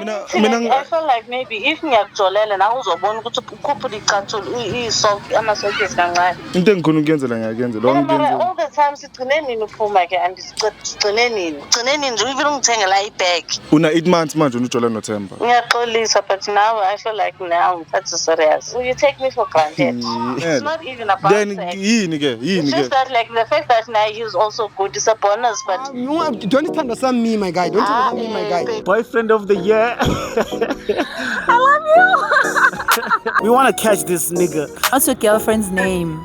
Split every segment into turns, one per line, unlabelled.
I feel like maybe if ngiyakujolela na uzobona ukuthi ukhupha icathulo ama-sockets kancane.
Into engikhona ukuyenzela ngiyakuyenzela.
Mara all the time sigcine nini uphuma ke sigcine nini nje even ungithengela ibag.
Una 8 months manje unojola noThemba.
Ngiyaxolisa but now I feel like now that's serious. You take me for granted. It's not even about
then
sex.
It's
just that like the fact that now he's also good is a bonus, but
don't understand me, my guy. Don't understand me, my guy.
Boyfriend of the year.
I love you.
We want to catch this nigga.
What's your girlfriend's name?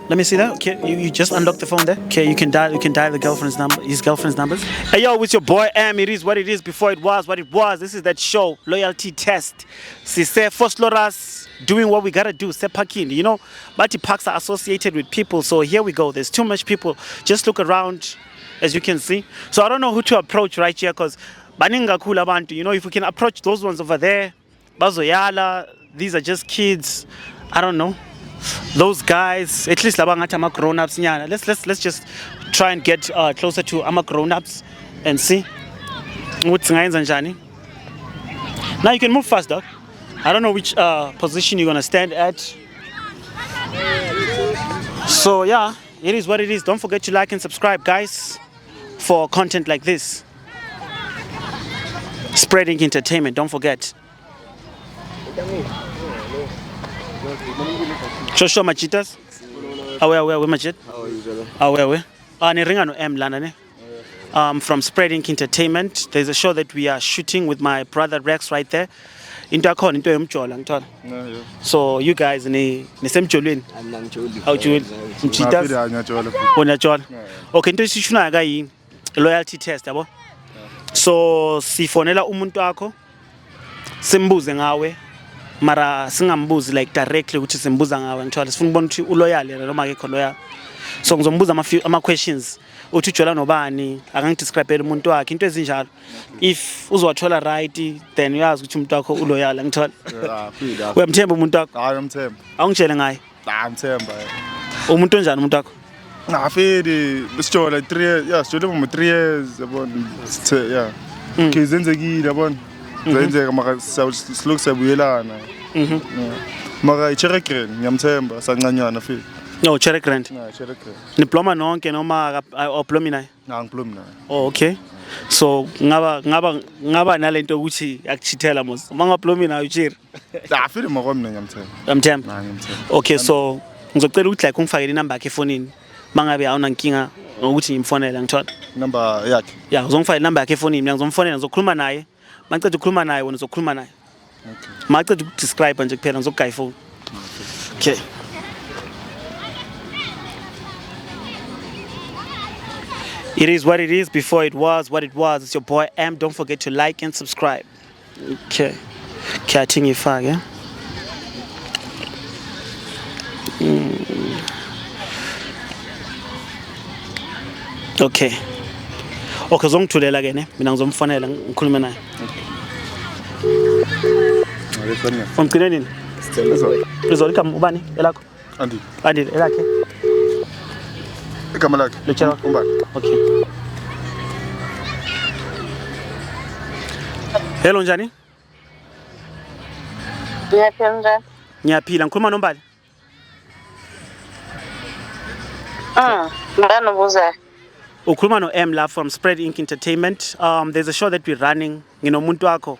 Let me see that. Okay, you just unlocked the phone there. Okay, you can dial the girlfriend's number, his girlfriend's numbers. Hey yo, it's your boy Am. It is what it is before it was what it was. This is that show, loyalty test. Sise Fosloras doing what we gotta do. Sepakin, you know, but parks are associated with people. So here we go. There's too much people. Just look around, as you can see. So I don't know who to approach right here, cause baninga kula bantu. You know, if we can approach those ones over there, bazoyala. These are just kids. I don't know. Those guys, at least labangata ama grown-ups nyana. Let's just try and get closer to ama grown-ups and see what's njani. Now you can move fast, dog. I don't know which position you're gonna stand at. So yeah, it is what it is. Don't forget to like and subscribe, guys, for content like this. Spreading entertainment, don't forget. Shosho machitas. Awe machit. Awe. Ni ringa no M lana ne. From Spreading Entertainment. There's a show that we are shooting with my brother Rex right there. Into emjola ngithola. So you guys ni semjolweni. Awujoli. Mchitas. Unajola. Okay, into esishuna ka yini? Loyalty test yabo. So sifonela umuntu wakho. Simbuze ngawe. Mara singambuzi like directly ukuthi simbuza ngawe ngithola sifuna ukubona ukuthi uloyal yena noma akekho loyal. So ngizombuza ama questions uthi ujola nobani akangidescribe umuntu wakhe into ezinjalo. If uzowathola right then uyazi ukuthi umuntu wakho uloyal ngithola. Uyamthemba umuntu wakho?
Hayi ngiyamthemba.
Awungitshele ngaye.
Ngiyamthemba.
Umuntu onjani umuntu wakho?
Ngafedi besijola 3 years. Yeah, sijola for 3 years yabona. Yeah. Kizenzekile yabona. Zenzeka maka silokhu sabuyelana. Maka iCherry Grand ngiyamthemba sancanyana fi.
No, Cherry Grand.
Na Cherry Grand.
Diploma nonke noma oplomi naye?
Na ngiplomi naye.
Oh, okay. So ngaba nalento ukuthi akuchithela mos. Mangaplomi naye uCherry.
Afile makwami ngiyamthemba.
Ngiyamthemba.
Na ngiyamthemba.
Okay, so ngizocela ukuthi like ungifakele inamba yakhe efonini. Mangabe awuna nkinga ukuthi ngimfonela ngithola.
Number yakhe.
Yeah, uzongifakela inamba yakhe efonini mina ngizomfonela ngizokhuluma naye. Mangicela ukukhuluma naye wena uzokhuluma naye. Okay. Mangicela ukudescribe nje kuphela ngizogaya ifoni. Okay. It is what it is before it was what it was. It's your boy M. Don't forget to like and subscribe. Okay. Catching your fire, yeah? Okay. Okay, zongithulela ke ne mina ngizomfonela ngikhulume naye. Umgcine nini? Rizoli kam ubani elakho?
Andi
elakhe.
Igama lakhe
Lechela
Mbali.
Okay. Hello njani?
Ngiyaphila.
Ngiyaphila ngikhuluma noMbali.
Ngani ubuza?
Ukhuluma no M la from Spreading Entertainment. There's a show that we're running. Nginomuntu wakho.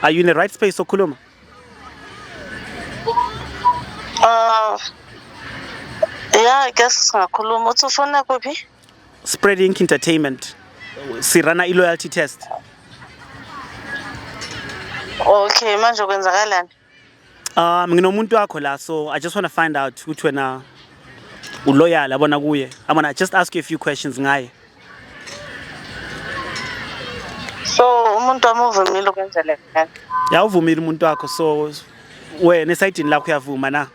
Are you in the right space okhuluma?
Yeah, I guess ngakhuluma. Uthi ufuna kuphi?
Spreading Entertainment. Sirana loyalty test.
Okay, manje kwenzakalani?
Nginomuntu wakho la, so I just want to find out ukuthi wena uloyal abona kuye. I'm gonna just ask you a few questions ngaye.
So umuntu amuvumile ukwenza le kanti.
Ya uvumile umuntu wakho, so wena esayidini lakho uyavuma na?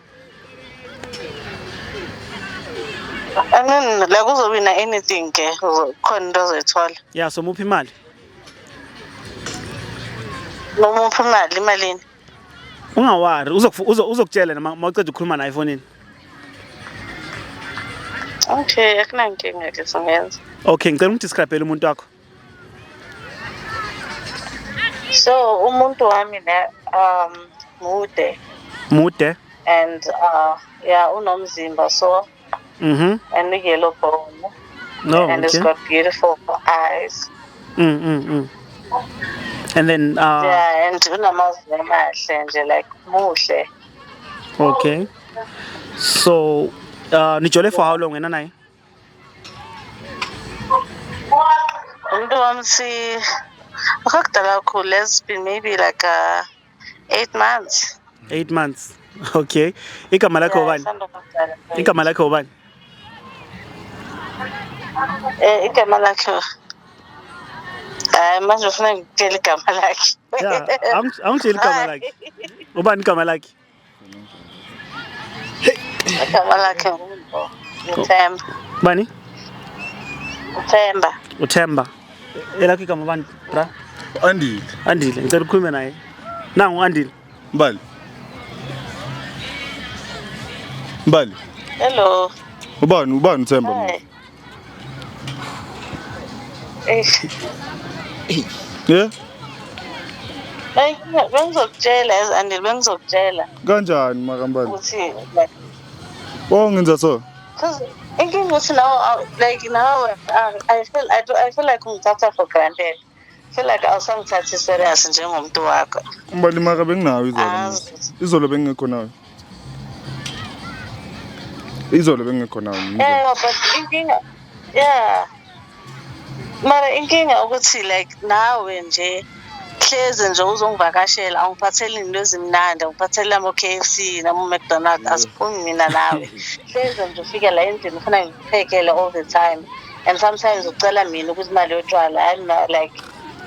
I mean, like uzowina anything ke khona into ozoyithola.
Yeah, so muphi imali?
Nomuphi imali imalini?
Ungawari, uzokutshela mawuceda ukukhuluma naye efonini.
Okay, akunankinga ke singenza.
Okay, ngicela ungidescribe umuntu wakho.
So umuntu wami mude
Mude.
and yeah, unomzimba so
Mhm.
and yellow bone
No,
and it's
okay.
got beautiful eyes.
And then
Yeah, and unamazinyo amahle nje like muhle.
okay. So nijole for how long wena naye?
Umuntu wami akudala kakhulu, it's been maybe like 8 months.
8 months. Okay. Igama lakho ubani?
isandla ukudala.
Igama lakho ubani?
Igama lakhe manje ufuna ngikutshela igama lakhe.
Yeah, angitshela igama lakhe. Ubani igama lakhe?
Igama lakhe uThemba.
Bani?
uThemba.
uThemba. Elakho igama bani, bra?
Andile.
Andile, ngicela ukhulume naye. Nangu Andile.
Mbali. Mbali.
Hello.
Ubani uThemba?
Hi.
Yeah?
Bengizokutshela Andile, bengizokutshela
Kanjani makambali?
ukuthi like
Ngenza so.
because inkinga ukuthi now I feel like ungithatha for granted. I feel like awusangithathi serious njengomuntu wakho.
Mbali maka benginayo izolo. Izolo bengekho nawe. Izolo bengekho nawe.
Yeah, but inkinga mara inkinga ukuthi like nawe nje hleze nje uzongivakashela angiphatheli into ezimnandi angiphatheli ama-KFC nama-McDonald's asiphumi mina nawe hleze nje ufike la endlini ufuna ngikuphekele all the time and sometimes ucela mina ukuthi imali yotshwala I'm not like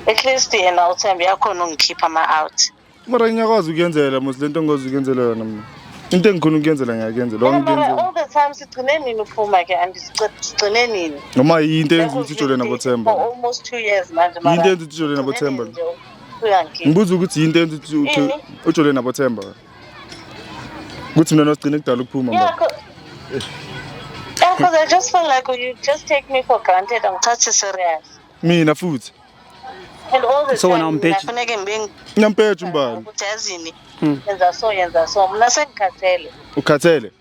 at least yena uThemba yakhona ungikhipha ama-out.
Mara ngiyakwazi ukuyenzela mos lento engozi ukuyenzela yona mina. Into engikhona ukuyenzela ngiyakuyenzela.
All the time sigcine nini uphuma ke sigcine nini?
Noma yinto eyenza ukuthi ujole naboThemba.
For almost 2 years manje mara.
Yinto eyenza ukuthi ujole naboThemba.
Uyangikhipha.
Ngibuza ukuthi yinto eyenza ukuthi ujole naboThemba. Kuthi mina nosigcine kudala ukuphuma mba.
Yeah, because I just feel like you just take me for granted and touch you serious.
Mina futhi.
And all the
So
time,
wena umphethe?
nafuneke
Ngiyamphethe Mbali.
ukuthi yazini yenza so mina sengikhathele.
Ukhathele?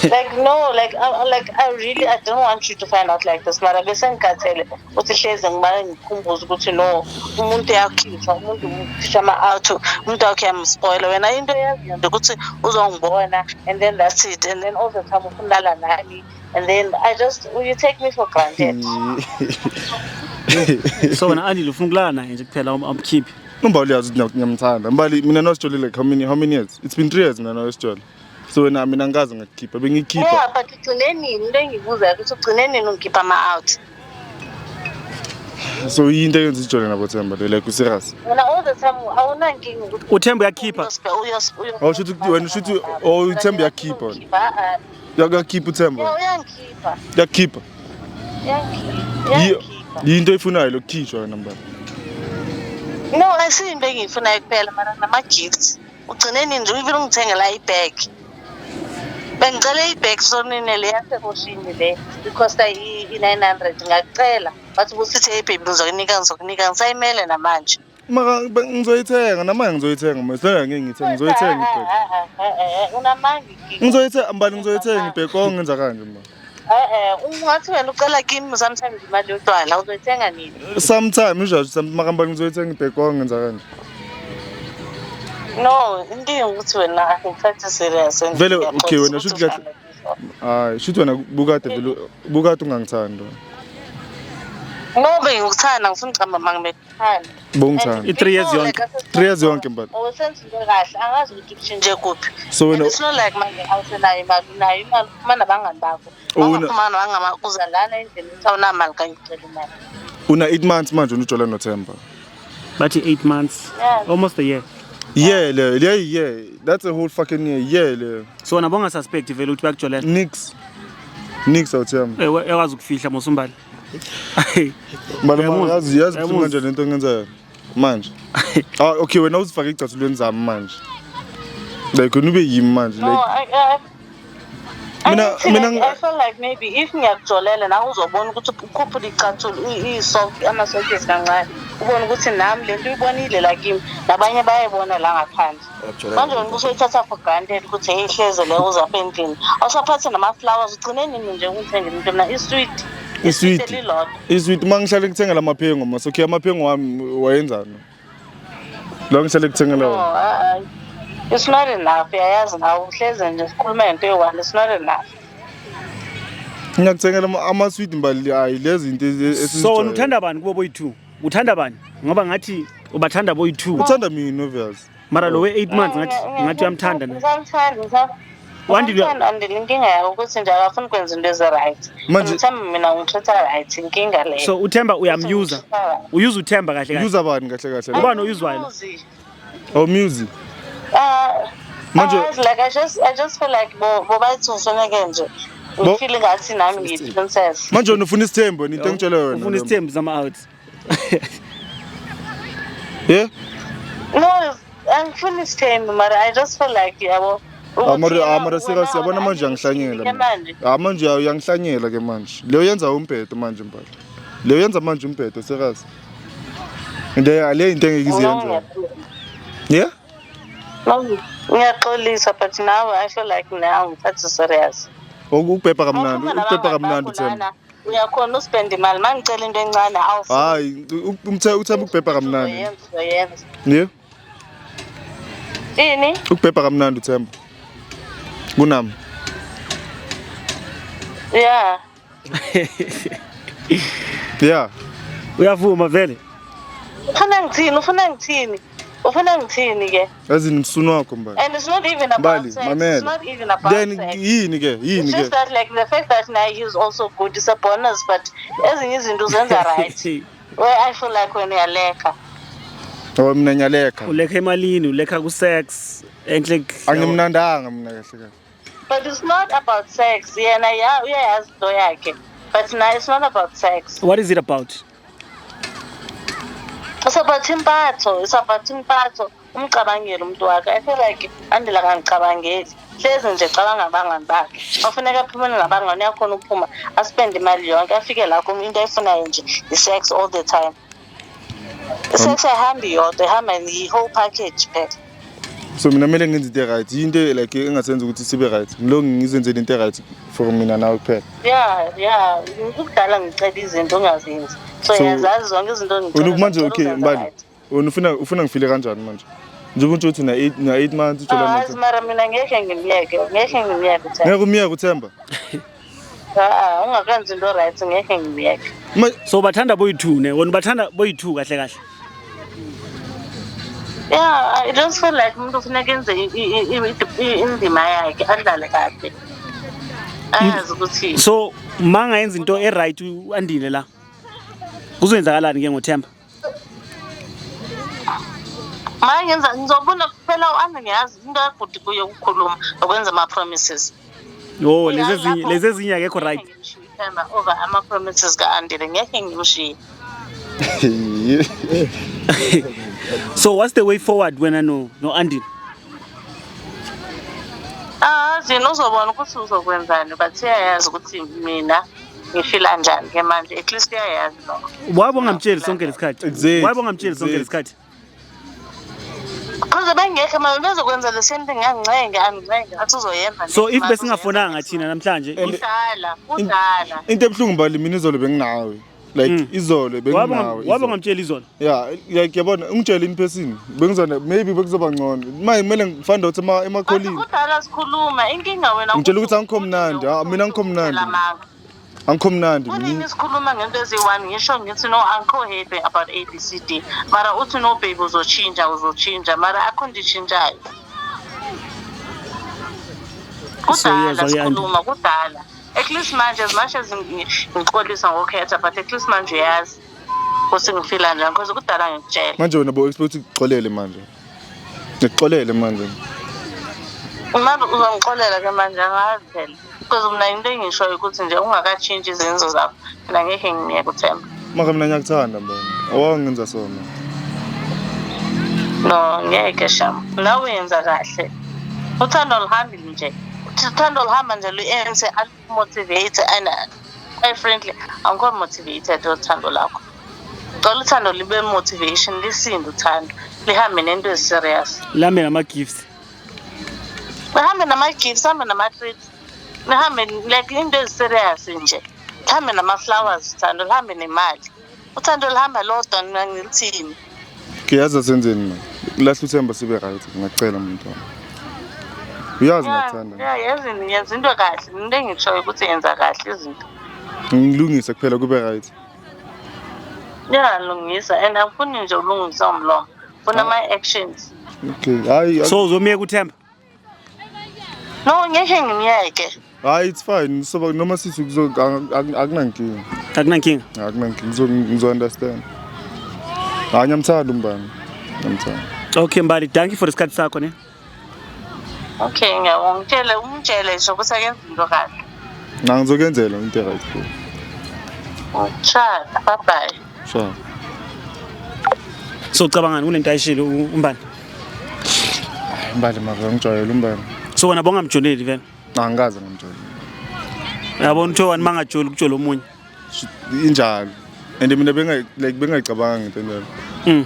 Like no, I don't want you to find out like this, mara bese ngikhathele ukuthi hleze ngimane ngikhumbuza ukuthi no umuntu yakhipha umuntu ukhipha ama-out umuntu wakhe yamspoila wena into yaziyo nje ukuthi uzongibona and then that's it and then all the time ufunala nami and then you take me for granted.
So wena Andile ufuna ukulala naye nje kuphela amkhiphi.
Mbali uyazi ukuthi ngiyamthanda. Mbali mina nosijole like how many years? It's been 3 years mina nosijole. So wena mina ngikaze ngakukhipha bengikhipha.
Yeah, but ugcine nini into engibuza ukuthi ugcine nini ungikhipha ama-out?
So yinto eyenza ijole naboThemba like serious.
Wena all the time awunankinga ukuthi
uThemba uyakhipha.
Awushuthi wena ushuthi uThemba uyakhipha wena. Uyakhipha uThemba.
Uyangikhipha.
Uyakhipha.
Uyangikhipha.
Yinto efunayo lokukhishwa wena Mbali.
No, ayisinto engiyifunayo kuphela mara nama-gifts. Ugcine nini nje even ungithengela ibag. Bengicela ibag sonini le yasehoshini le ikhosta i-900 ngakucela bathi busithi hey baby ngizokunika ngisayimele namanje.
Maka ngizoyithenga namanje ngizoyithenga mase ngeke ngithenge ngizoyithenga ibag.
Unamanga
Ngizoyithenga Mbali ngizoyithenga ibag ngenza kanje mama.
Ungathi wena ucela kimi sometimes imali yotshwala uzoyithenga nini?
Sometimes nje makambali ngizoyithenga ibag ngenza kanje.
No, inkinga ukuthi wena angithathe serious.
Vele okay wena shuthi kahle. Hayi shuthi wena bukade ungangithandi.
No bengikuthanda ngifuna ucamba mangimekuthanda.
Bongithanda.
3 years yonke.
3 years yonke Mbali.
Owenza into kahle angazi ukuthi kushintshe kuphi.
So wena
It's not like manje awusenayo imali uma nabangani bakho. Uma nabangamakuza lana endlini uthi awunamali kangicela imali.
Una 8 months manje unojola noThemba.
Bathi 8 months.
Yeah.
Almost a year.
Yeah, that's a whole fucking year. Yeah.
So wena bonga suspect vele ukuthi bakujolela.
Nix awuThemba.
Ewazi ukufihla mosumbali.
Mbali yazi ukuthi manje lento ngenza manje. Okay wena uzifake icathulweni zami manje. Like unube yimi manje
No,
like
I feel like maybe if ngiyakujolela na uzobona ukuthi ukhuphula icathulo ama-sockets kancane ubona ukuthi nami lento uyibonile la kimi nabanye bayayibona la ngaphandle manje wena usuyoyithatha for granted ukuthi hey hleze le uzapha endlini awusaphathe nama-flowers ugcine nini nje ungithengela into mina
isweet uma ngihlale ngithenga la maphengo masokhi amaphengo wami wayenzani la ngihlale kuthengela wona
it's not enough yayazi nawe uhleze nje sikhuluma ngento eyi-one it's not enough
ngiyakuthengela ama-sweet Mbali hayi lezi zinto
so wena uthanda bani kubo boyi-2 uthanda bani ngoba ngathi ubathanda boyi-2
uthanda mina obvious
mara lo we-8 months ngathi uyamthanda
inkinga yakho ukuthi nje akafuni ukwenza into ezi-right uthemba mina ngitreat-a right inkinga leyo
so uthemba uyamyuza uyuza uthemba kahle kahle
uyuza bani kahle kahle
ubani oyuzwayo
oh music
manje like I just feel like bobathi ufaneke nje ngifeel ngathi nami ngiyi-princess
manje wena ufuna isithembo into engitshela yona
ufuna isithembo zama-outs
yeah
no angifuni isithembo mara I just feel like yabo
mara serious yabona manje angihlanyela manje uyangihlanyela ke manje leyo yenza umbhedo manje Mbali leyo yenza manje umbhedo serious le into engeke iziyenza yeah
ngiyaxolisa but now I feel like now ngithatha serious
ukubhebha kamnandi uthemba
uyakhona uspend imali mangicela into encane
hayi uthemba ukubhebha kamnandi yeah
ini
ukubhebha kamnandi uthemba kunami
yeah
yeah
uyavuma vele
ufuna ngithini ke
yazini msunu wakho Mbali
and it's not even about sex. It's not even about
then
sex.
yini ke
It's just that like the fact that now he is also good is a bonus but ezinye izinto zenza right where I feel like when uyaleka
mina ngiyaleka
ulekha emalini ulekha ku-sex enhle
angimnandanga mina kahle kahle
but it's not about sex yena uyayazi into yakhe but now it's not about sex.
What is it about?
It's about impatho umcabangeli umuntu wakhe I feel like andila kangicabangeli hlezi nje cabanga abangani bakhe afuneka aphumele nabangani yakhona ukuphuma aspend imali yonke afike la kum into ayifunayo nje i-sex all the time i-sex ayihambi yodwa ihamba i-whole package phela
so mina kumele ngenze into right into like engasenza ukuthi sibe right ngilo ngizenzele into right for mina nawe kuphela
yeah ukudala ngicela izinto ongazenzi so yazazi zonke izinto ngicela
manje okay Mbali ufuna ngifile kanjani manje njengoba uthi na 8 months utshola
nathi mara mina ngeke ngimyeke
ngeke umyeke uthemba
ungakenzi into right ngeke ngimyeke
so bathanda boyi-2 ne wona bathanda boyi-2 kahle kahle
yeah I don't feel like umuntu ufuneka enze indima yakhe adlale kahle ayazi ukuthi
so mangayenza into e-right andile la kuzoyenzakalani ke ngothemba
mangenza ngizobona kuphela u-Andi ngiyazi into yagude kuyo ukukhuluma nokwenza ama-promises
lezi ezinye akekho right
over ama-promises ka-Andile ngeke ngimshiye
so what's the way forward wena no-Andile
zina uzobona ukuthi uzokwenzani but siyayazi ukuthi mina ngifila njani ke manje at least uyayazi lokho
wabo ngamtsheli sonke lesikhathi wabo ngamtsheli sonke lesikhathi
because bengekho manje bezokwenza le same thing angincenge athi uzoyenza
so if besingafonanga thina namhlanje
kudala
into ebuhlungu Mbali mina izolo benginawe like izolo benginawe
wabo ngamtsheli izolo
yeah like yabona ungitshela in person bengizona maybe bekuzoba ngcono manje kumele ngifande ukuthi emakholini
kudala sikhuluma inkinga wena
ngitshela ukuthi angikho mnandi mina angikho mnandi angikho mnandi
mina sikhuluma ngento ezi-1 ngisho ngithi no angikho happy about ABCD mara uthi no babe uzotshintsha mara akho nditshintshayo kudala sikhuluma kudala at least manje as much as ngixolisa ngokhetha but at least manje uyazi ukuthi ngifila njani because kudala ngikutshela
manje wena bo-expect ukuxolele manje ngikuxolele manje
manje uzongixolela ke manje angazi phela because mina into engishoyo ukuthi nje ungakatshintshi izenzo zakho mina ngeke ngimyeke uThemba
maka mina ngiyakuthanda mbona awangenza sona
no ngeke shama nawe yenza kahle uthando luhambile nje Uthando luhamba nje lu-ANC alumotivate and quite frankly angikho motivated uthando lakho. Cela uthando libe motivation lisinde uthando lihambe nento eziserious.
Lihambe nama-gifts.
Lihambe nama-gifts, lihambe nama-treats. Lihambe like into eziserious nje. Lihambe nama-flowers uthando, lihambe nemali. Uthando lihamba lodwa ngilithini.
Yazi asenzeni manje. Lahle uthemba sibe right ngiyacela umuntu wami. Uyazi ngathanda.
Yenza into kahle, into engitshoyo ukuthi yenza kahle izinto.
Ngilungise kuphela kube right.
Lungisa and angifuni nje ulungisa umlomo. Funa ama-actions.
Okay. Hayi.
So uzomiyeka uThemba?
No, ngeke ngimyeke.
Hayi it's fine. So noma sithi akunankinga.
Akunankinga?
Akunankinga. Ngizo understand. Hayi ngiyamthanda umbani. Ngiyamthanda.
Okay Mbali, thank you for isikhathi sakho ne.
Okay, ngiyabonga. Umtshele nje ukuthi akenze into kahle.
Ngizokenzela into right.
Shada, bye.
Sure.
So ucabangani kulento ayishilo umbani?
Mbali maka ngijwayele umbani.
So wena bongamjoleli vele?
Angikaze ngamjwayele.
Yabona utho wani mangajoli ukujola omunye?
Injalo. And mina bengayicabanga into njalo.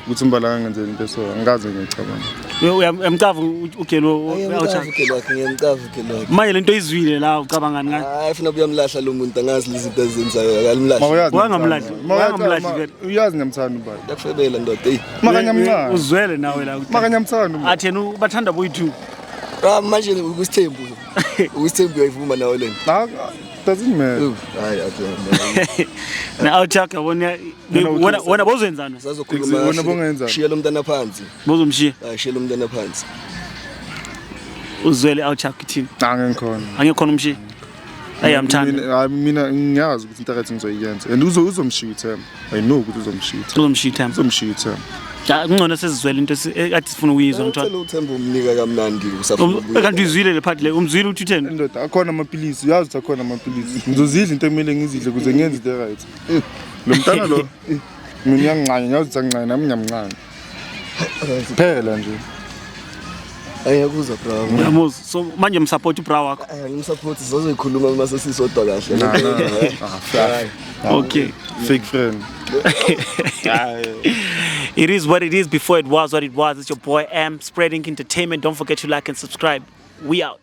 Ukuthi Mbali angenze into so angikaze ngiyicabanga.
Uyamcava ugelo
awucha ngiyamcava ugelo
manje lento izwile la ucabangani ngayo
hayi ufuna uyamlahla lo muntu angazi izinto ezenzayo akalimlahla
wangamlahli vele
uyazi ngiyamthanda umbali
yakufebela ndoda hey
makanyamncane
uzwele nawe la
makanyamthanda
athi yena ubathanda boyithu
manje ukusithembu uyayivuma nawe lena
doesn't matter
hayi athi
na awuchaka wona bozenzana
sazokhuluma
wona bongenza
shiya lo mntana phansi
bozomshiya
shiya lo mntana phansi
uzwele awuchaka ithini angekhona umshiya ayamthanda
mina ngiyazi ukuthi into akathi ngizoyenza and uzomshiya uThemba I know ukuthi uzomshiya uThemba
kungcono sesizwele into athi sifuna ukuyizwa
ngithola uThemba umnika kamnandi usafuna
kanti uzwile le part le umzwile uthi utheni
ndoda akhona amapilisi uyazi ukuthi akhona amapilisi ngizozidla into ekumele ngizidle ukuze ngenze into right lo mntana lo mina ngiyancane ngiyazi ukuthi angincane nami ngiyamncane phela nje
ayakuzwa bro
yamuzi so manje msupport ubra wakho
ngimsupport sizoyikhuluma mase sisodwa kahle
okay
fake friend
It is what it is before it was what it was. It's your boy M, Spreading Entertainment. Don't forget to like and subscribe. We out.